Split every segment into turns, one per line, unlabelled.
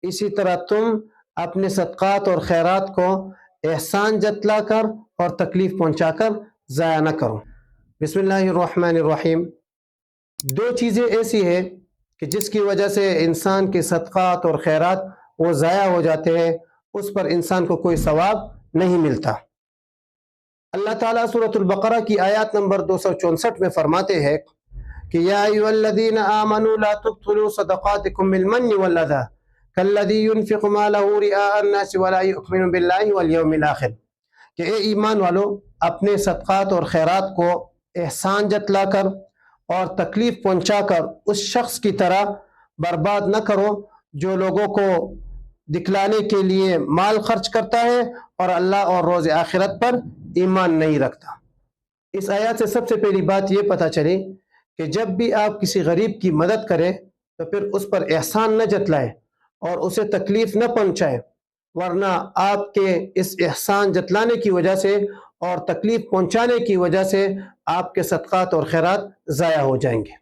इसी तरह तुम अपने सदक़ात और खैरात को एहसान जतला कर और तकलीफ पहुंचाकर ज़ाया न करो। बिस्मिल्लाहिर्रहमानिर्रहीम। दो चीज़ें ऐसी है कि जिसकी वजह से इंसान के सदक़ात और खैरात वो ज़ाया हो जाते हैं, उस पर इंसान को कोई सवाब नहीं मिलता। अल्लाह ताला सूरतुल बक़रा की आयत नंबर 264 में फरमाते हैं कि या अय्युहल्लज़ीना आमनू ला तुब्तिलू सदक़ातिकुम बिल-मन्नि वल-अज़ा कल्लज़ी युनफ़िक़ु मालहू रिआअन-नास वला यु'मिनु बिल्लाहि वल यौमिल आख़िर, कि ए ईमान वालो, अपने सदक़ात और खैरात को एहसान जतलाकर और तकलीफ पहुंचाकर उस शख्स की तरह बर्बाद न करो जो लोगों को दिखलाने के लिए माल खर्च करता है और अल्लाह और रोज़ आखिरत पर ईमान नहीं रखता। इस आयत से सबसे पहली बात ये पता चली कि जब भी आप किसी गरीब की मदद करें तो फिर उस पर एहसान न जतलाएं और उसे तकलीफ न पहुंचाएं, वरना आपके इस एहसान जतलाने की वजह से और तकलीफ पहुंचाने की वजह से आपके सदक़ात और खैरात ज़ाया हो जाएंगे।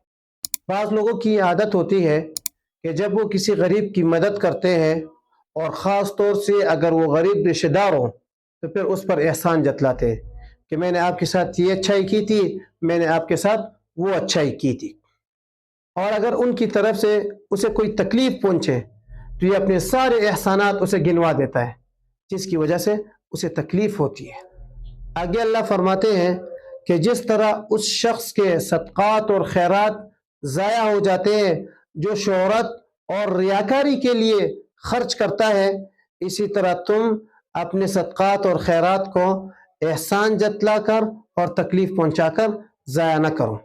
बाज़ लोगों की आदत होती है कि जब वो किसी गरीब की मदद करते हैं और ख़ास तौर से अगर वो गरीब रिश्तेदार हो तो फिर उस पर एहसान जतलाते हैं कि मैंने आपके साथ ये अच्छाई की थी, मैंने आपके साथ वो अच्छाई की थी। और अगर उनकी तरफ से उसे कोई तकलीफ पहुंचे तो ये अपने सारे एहसानात उसे गिनवा देता है, जिसकी वजह से उसे तकलीफ होती है। आगे अल्लाह फरमाते हैं कि जिस तरह उस शख्स के सदक़ात और खैरात ज़ाया हो जाते हैं जो शोहरत और रियाकारी के लिए खर्च करता है, इसी तरह तुम अपने सदक़ात और खैरात को एहसान जतला कर और तकलीफ पहुंचाकर ज़ाया न करो।